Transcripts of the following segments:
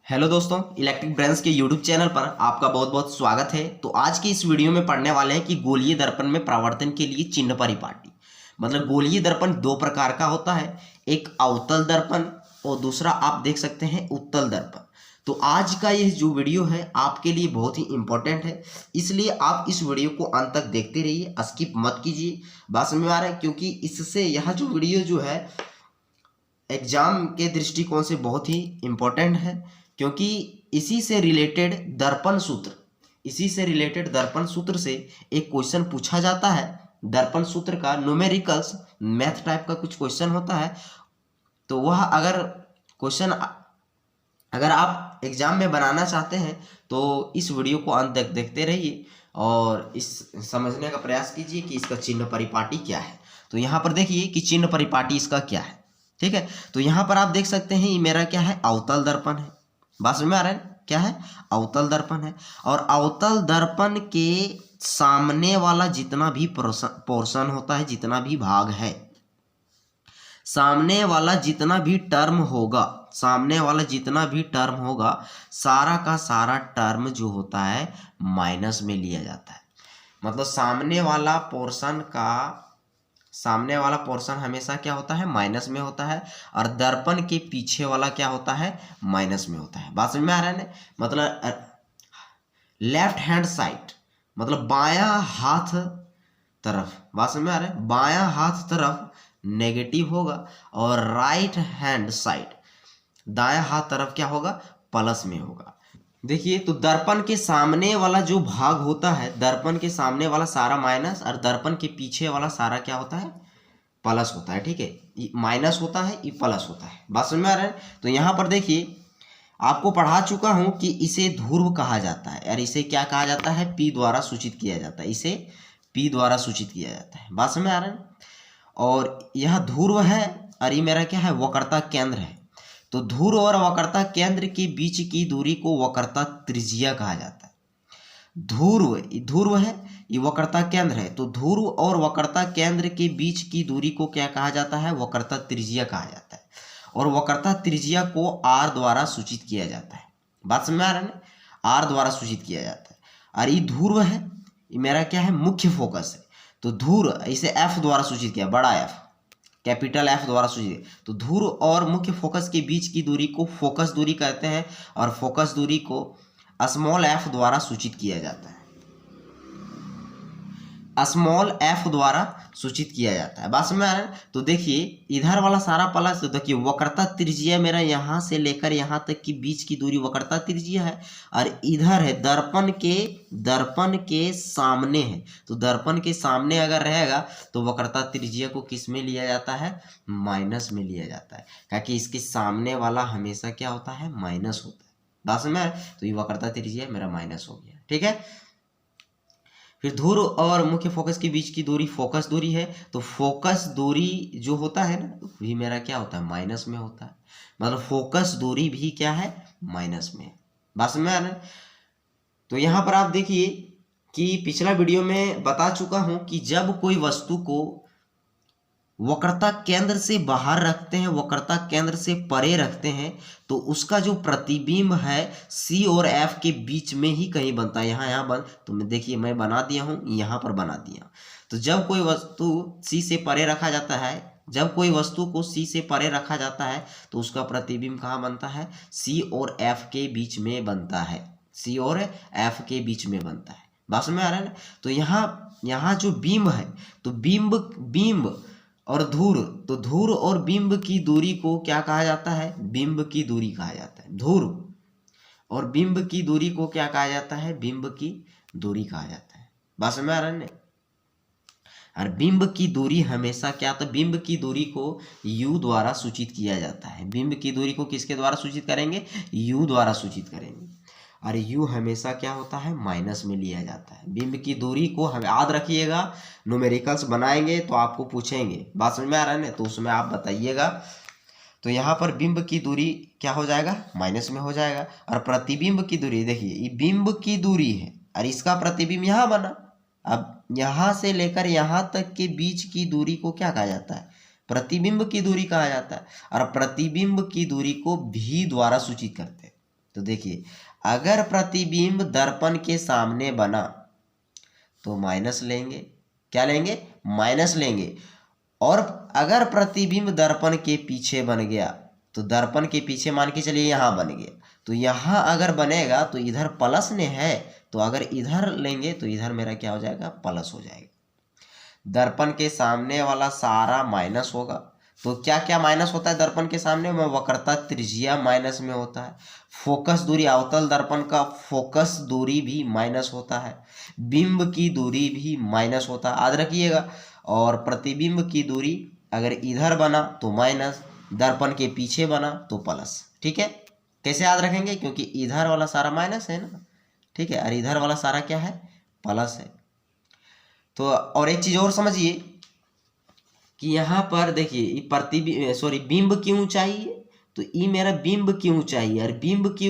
Hello दोस्तों, electric brains के YouTube channel पर आपका बहुत बहुत स्वागत है। तो आज की इस वीडियो में पढ़ने वाले हैं कि गोलीय दर्पण में परावर्तन के लिए चिन्ह परिपाटी। मतलब गोलीय दर्पण दो प्रकार का होता है, एक अवतल दर्पण और दूसरा आप देख सकते हैं उत्तल दर्पण। तो आज का यह जो वीडियो है आपके लिए बहुत ही इंपॉर्टेंट है, इसलिए आप इस वीडियो को अंत तक देखते रहिए, स्किप मत कीजिए। बात समझ में आ रहा है? क्योंकि इससे यह जो वीडियो जो है एग्जाम के दृष्टिकोण से बहुत ही इम्पोर्टेंट है, क्योंकि इसी से रिलेटेड दर्पण सूत्र से एक क्वेश्चन पूछा जाता है। दर्पण सूत्र का न्यूमेरिकल्स मैथ टाइप का कुछ क्वेश्चन होता है। तो वह अगर आप एग्जाम में बनाना चाहते हैं तो इस वीडियो को अंत तक देखते रहिए और इस समझने का प्रयास कीजिए कि इसका चिन्ह परिपाटी क्या है। तो यहाँ पर देखिए कि चिन्ह परिपाटी इसका क्या है। ठीक है, तो यहाँ पर आप देख सकते हैं ये मेरा क्या है, अवतल दर्पण है। बात समझ में आ रहा है? क्या है? अवतल दर्पण है। और अवतल दर्पण के सामने वाला जितना भी पोर्शन होता है, जितना भी भाग है, सामने वाला जितना भी टर्म होगा, सारा का सारा टर्म जो होता है माइनस में लिया जाता है। मतलब सामने वाला पोर्शन हमेशा क्या होता है, माइनस में होता है, और दर्पण के पीछे वाला क्या होता है, माइनस में होता है। बात समझ में आ रहा है ना? मतलब लेफ्ट हैंड साइड, मतलब बायां हाथ तरफ, बात समझ में आ रहा है, बायां हाथ तरफ नेगेटिव होगा और राइट हैंड साइड, दायां हाथ तरफ क्या होगा, प्लस में होगा। देखिए, तो दर्पण के सामने वाला जो भाग होता है, दर्पण के सामने वाला सारा माइनस और दर्पण के पीछे वाला सारा क्या होता है, प्लस होता है। ठीक है, ये माइनस होता है, ये प्लस होता है। बात समझ में आ रहा है? तो यहाँ पर देखिए, आपको पढ़ा चुका हूँ कि इसे ध्रुव कहा जाता है और इसे क्या कहा जाता है, पी द्वारा सूचित किया जाता है। इसे पी द्वारा सूचित किया जाता है। बात समझ में आ रहा है? और यह ध्रुव है और ये मेरा क्या है, वक्रता केंद्र है। तो ध्रुव और वक्रता केंद्र के बीच की दूरी को वक्रता त्रिज्या कहा जाता है। ध्रुव है, ये वक्रता केंद्र है, तो ध्रुव और वक्रता केंद्र के बीच की दूरी को क्या कहा जाता है, वक्रता त्रिज्या कहा जाता है। और वक्रता त्रिज्या को आर द्वारा सूचित किया जाता है। बात समझ में आ रहा है ना? आर द्वारा सूचित किया जाता है। और ये ध्रुव है, ये मेरा क्या है, मुख्य फोकस है। तो ध्रुव इसे एफ द्वारा सूचित किया, बड़ा एफ, कैपिटल एफ द्वारा सूचित। तो ध्रुव और मुख्य फोकस के बीच की दूरी को फोकस दूरी कहते हैं और फोकस दूरी को स्मॉल एफ द्वारा सूचित किया जाता है। स्मॉल एफ द्वारा सूचित किया जाता है। बात समझ में आ रहा है? तो देखिए, इधर वाला सारा प्लस, तो देखिए वक्रता त्रिज्या मेरा यहाँ से लेकर यहाँ तक की बीच की दूरी वक्रता त्रिज्या है, और इधर है दर्पण के सामने है। तो दर्पण के सामने अगर रहेगा तो वक्रता त्रिज्या को किस में लिया जाता है, माइनस में लिया जाता है, क्योंकि इसके सामने वाला हमेशा क्या होता है, माइनस होता है। बात समझ में आ रहा है? तो ये वक्रता त्रिज्या मेरा माइनस हो गया। ठीक है, फिर ध्रुव और मुख्य फोकस के बीच की दूरी फोकस दूरी है। तो फोकस दूरी जो होता है ना, भी मेरा क्या होता है, माइनस में होता है। मतलब फोकस दूरी भी क्या है, माइनस में है। बात समझ में आ रहा है? तो यहाँ पर आप देखिए कि पिछला वीडियो में बता चुका हूं कि जब कोई वस्तु को वक्रता केंद्र से बाहर रखते हैं, वक्रता केंद्र से परे रखते हैं, तो उसका जो प्रतिबिंब है सी और एफ के बीच में ही कहीं बनता है। यहाँ बन, तो मैं देखिए मैं बना दिया हूँ, यहाँ पर बना दिया। तो जब कोई वस्तु सी से परे रखा जाता है, तो उसका प्रतिबिंब कहाँ बनता है, सी और एफ के बीच में बनता है। सी और एफ के बीच में बनता है। बात समझ में आ रहा है ना? तो यहाँ जो बिंब है, तो बिंब और ध्रुव, तो ध्रुव और बिंब की दूरी को क्या कहा जाता है, बिंब की दूरी कहा जाता है। ध्रुव और बिंब की दूरी को क्या कहा जाता है, बिंब की दूरी कहा जाता है। बात समझ में आ रहा है? और बिंब की दूरी हमेशा क्या, तो बिंब की दूरी को u द्वारा सूचित किया जाता है। बिंब की दूरी को किसके द्वारा सूचित करेंगे, u द्वारा सूचित करेंगे। और u हमेशा क्या होता है, माइनस में लिया जाता है। बिंब की दूरी को हम याद रखिएगा, न्यूमेरिकल्स बनाएंगे तो आपको पूछेंगे। बात समझ में आ रहा है ना? तो उसमें आप बताइएगा। तो यहाँ पर बिंब की दूरी क्या हो जाएगा, माइनस में हो जाएगा। और प्रतिबिंब की दूरी, देखिए ये बिंब की दूरी है और इसका प्रतिबिंब यहाँ बना। अब यहाँ से लेकर यहाँ तक के बीच की दूरी को क्या कहा जाता है, प्रतिबिंब की दूरी कहा जाता है। और प्रतिबिंब की दूरी को भी द्वारा सूचित करते हैं। तो देखिए, अगर प्रतिबिंब दर्पण के सामने बना तो माइनस लेंगे, क्या लेंगे, माइनस लेंगे। और अगर प्रतिबिंब दर्पण के पीछे बन गया तो दर्पण के पीछे मान के चलिए यहाँ बन गया, तो यहाँ अगर बनेगा तो इधर प्लस ने है, तो अगर इधर लेंगे तो इधर मेरा क्या हो जाएगा, प्लस हो जाएगा। दर्पण के सामने वाला सारा माइनस होगा। तो क्या क्या माइनस होता है दर्पण के सामने में, वक्रता त्रिज्या माइनस में होता है, फोकस दूरी, अवतल दर्पण का फोकस दूरी भी माइनस होता है, बिंब की दूरी भी माइनस होता है, याद रखिएगा। और प्रतिबिंब की दूरी अगर इधर बना तो माइनस, दर्पण के पीछे बना तो प्लस। ठीक है, कैसे याद रखेंगे, क्योंकि इधर वाला सारा माइनस है ना, ठीक है, और इधर वाला सारा क्या है, प्लस है। तो और एक चीज और समझिए कि यहाँ पर देखिए प्रतिबिंब बिंब की ऊंचाई है, तो ये मेरा बिंब की ऊंचाई है, और बिंब की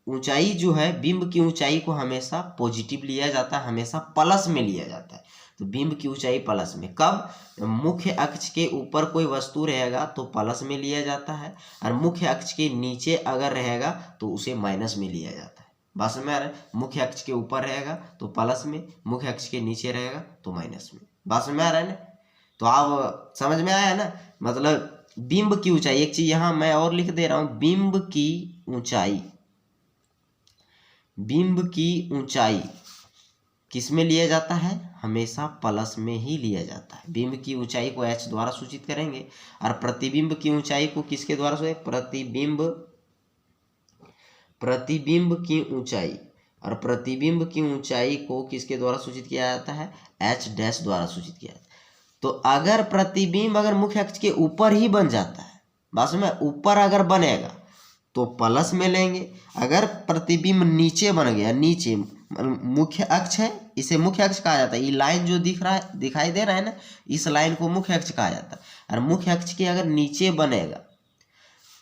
ऊंचाई जो है, बिंब की ऊंचाई को हमेशा पॉजिटिव लिया जाता है, हमेशा प्लस में लिया जाता है। तो बिंब की ऊंचाई प्लस में कब, मुख्य अक्ष के ऊपर कोई वस्तु रहेगा तो प्लस में लिया जाता है, और मुख्य अक्ष के नीचे अगर रहेगा तो उसे माइनस में लिया जाता है। बस में आ रहा है, मुख्य अक्ष के ऊपर रहेगा तो प्लस में, मुख्य अक्ष के नीचे रहेगा तो माइनस में। बस में आ रहा है ना, तो आप समझ में आया ना। मतलब बिंब की ऊंचाई, एक चीज यहां मैं और लिख दे रहा हूं, बिंब की ऊंचाई, बिंब की ऊंचाई किस में लिया जाता है, हमेशा प्लस में ही लिया जाता है। बिंब की ऊंचाई को h द्वारा सूचित करेंगे, और प्रतिबिंब की ऊंचाई को किसके द्वारा सूचित, प्रतिबिंब की ऊंचाई, और प्रतिबिंब की ऊंचाई को किसके द्वारा सूचित किया जाता है, h डैश द्वारा सूचित किया जाता है। तो अगर प्रतिबिंब अगर मुख्य अक्ष के ऊपर ही बन जाता है, बस में ऊपर अगर बनेगा तो प्लस में लेंगे, अगर प्रतिबिंब नीचे बन गया, नीचे मुख्य अक्ष है, इसे मुख्य अक्ष कहा जाता है, ये लाइन जो दिख रहा है, दिखाई दे रहा है ना, इस लाइन को मुख्य अक्ष कहा जाता है। और मुख्य अक्ष के अगर नीचे बनेगा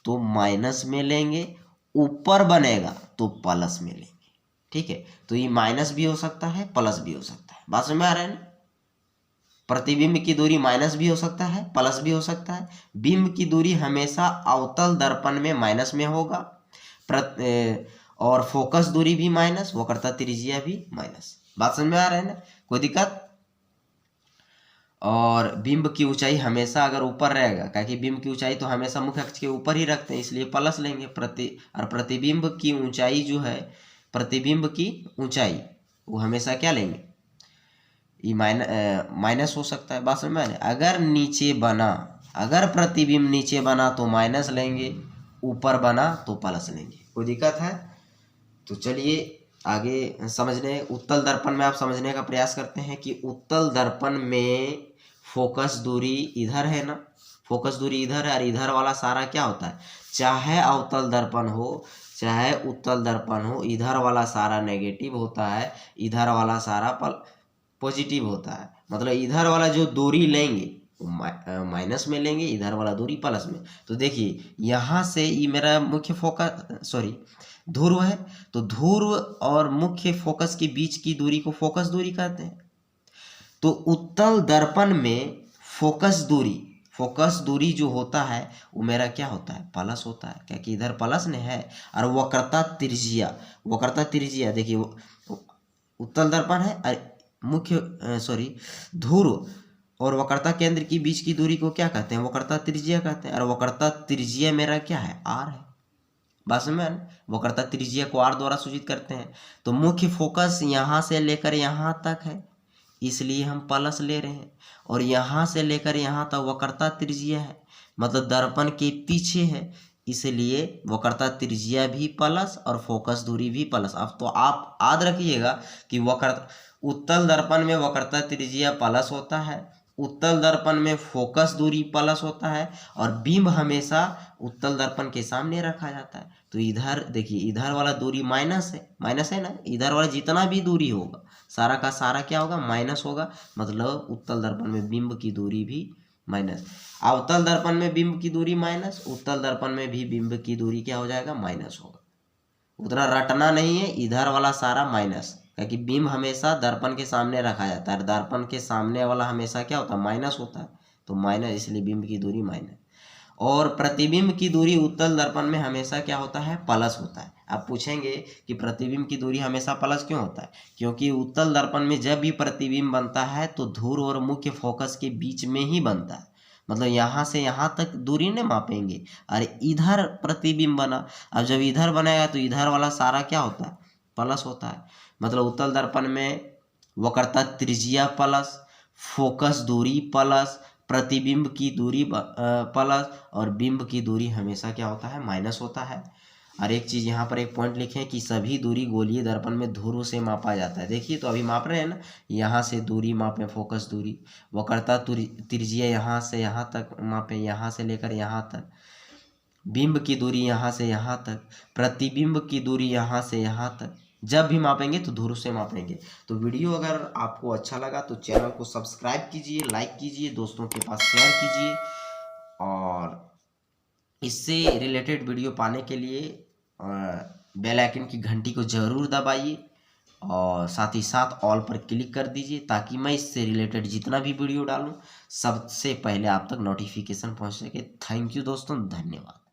तो माइनस में लेंगे, ऊपर बनेगा तो प्लस में लेंगे। ठीक है, तो ये माइनस भी हो सकता है, प्लस भी हो सकता है। बात समझ में आ रहा है ना, प्रतिबिंब की दूरी माइनस भी हो सकता है, प्लस भी हो सकता है। बिंब की दूरी हमेशा अवतल दर्पण में माइनस में होगा, और फोकस दूरी भी माइनस, वक्रता त्रिज्या भी माइनस। बात समझ में आ रहा है ना, कोई दिक्कत। और बिंब की ऊंचाई हमेशा अगर ऊपर रहेगा, क्योंकि बिंब की ऊंचाई तो हमेशा मुख्य अक्ष के ऊपर ही रखते हैं, इसलिए प्लस लेंगे। और प्रतिबिंब की ऊंचाई जो है, प्रतिबिंब की ऊंचाई वो हमेशा क्या लेंगे, ये माइनस हो सकता है। बात समझ में आ रहा है, अगर नीचे बना, अगर प्रतिबिंब नीचे बना तो माइनस लेंगे, ऊपर बना तो प्लस लेंगे। कोई दिक्कत है। तो चलिए आगे समझने, उत्तल दर्पण में आप समझने का प्रयास करते हैं कि उत्तल दर्पण में फोकस दूरी इधर है ना, फोकस दूरी इधर है, और इधर वाला सारा क्या होता है, चाहे अवतल दर्पण हो चाहे उत्तल दर्पण हो, इधर वाला सारा नेगेटिव होता है, इधर वाला सारा पॉजिटिव होता है। मतलब इधर वाला जो दूरी लेंगे माइनस में लेंगे, इधर वाला दूरी प्लस में। तो देखिए यहाँ से ये मेरा मुख्य फोकस ध्रुव है, तो ध्रुव और मुख्य फोकस के बीच की दूरी को फोकस दूरी कहते हैं। तो उत्तल दर्पण में फोकस दूरी जो होता है वो मेरा क्या होता है, प्लस होता है, क्योंकि इधर प्लस ने है। और वक्रता त्रिज्या देखिए, उत्तल दर्पण है और ध्रुव और वक्रता केंद्र के बीच की दूरी को क्या कहते हैं, वक्रता त्रिज्या कहते हैं। और वक्रता त्रिज्या मेरा क्या है, आर है। बस में वक्रता त्रिज्या को आर द्वारा सूचित करते हैं। तो मुख्य फोकस यहाँ से लेकर यहाँ तक है, इसलिए हम प्लस ले रहे हैं, और यहाँ से लेकर यहाँ तक वक्रता त्रिज्या है, मतलब दर्पण के पीछे है, इसलिए वक्रता त्रिज्या भी प्लस और फोकस दूरी भी प्लस। अब तो आप याद रखिएगा कि उत्तल दर्पण में वक्रता त्रिज्या प्लस होता है, उत्तल दर्पण में फोकस दूरी प्लस होता है, और बिंब हमेशा उत्तल दर्पण के सामने रखा जाता है। तो इधर देखिए, इधर वाला दूरी माइनस है ना, इधर वाला जितना भी दूरी होगा सारा का सारा क्या होगा, माइनस होगा। मतलब उत्तल दर्पण में बिंब की दूरी भी माइनस, अवतल दर्पण में बिंब की दूरी माइनस, उत्तल दर्पण में भी बिंब की दूरी क्या हो जाएगा, माइनस होगा। उतना रटना नहीं है, इधर वाला सारा माइनस, क्योंकि बिंब हमेशा दर्पण के सामने रखा जाता है, दर्पण के सामने वाला हमेशा क्या होता है, माइनस होता है। तो माइनस, इसलिए बिंब की दूरी माइनस। और प्रतिबिंब की दूरी उत्तल दर्पण में हमेशा क्या होता है, प्लस होता है। आप पूछेंगे कि प्रतिबिंब की दूरी हमेशा प्लस क्यों होता है, क्योंकि उत्तल दर्पण में जब भी प्रतिबिंब बनता है तो धुर और मुख्य फोकस के बीच में ही बनता है। मतलब यहाँ से यहाँ तक दूरी नहीं मापेंगे, और इधर प्रतिबिंब बना, अब जब इधर बनेगा तो इधर वाला सारा क्या होता है, प्लस होता है। मतलब उत्तल दर्पण में वक्रता त्रिज्या प्लस, फोकस दूरी प्लस, प्रतिबिंब की दूरी प्लस, और बिंब की दूरी हमेशा क्या होता है, माइनस होता है। और एक चीज़ यहाँ पर एक पॉइंट लिखें कि सभी दूरी गोलीय दर्पण में धुर से मापा जाता है। देखिए तो अभी माप रहे हैं ना, यहाँ से दूरी मापें, फोकस दूरी, वक्रता त्रिज्या यहाँ से यहाँ तक मापें, यहाँ से लेकर यहाँ तक, बिंब की दूरी यहाँ से यहाँ तक, प्रतिबिंब की दूरी यहाँ से यहाँ तक, जब भी मापेंगे तो धुर से मापेंगे। तो वीडियो अगर आपको अच्छा लगा तो चैनल को सब्सक्राइब कीजिए, लाइक कीजिए, दोस्तों के पास शेयर कीजिए, और इससे रिलेटेड वीडियो पाने के लिए बेल आइकन की घंटी को ज़रूर दबाइए, और साथ ही साथ ऑल पर क्लिक कर दीजिए, ताकि मैं इससे रिलेटेड जितना भी वीडियो डालूं सबसे पहले आप तक नोटिफिकेशन पहुंच सके। थैंक यू दोस्तों, धन्यवाद।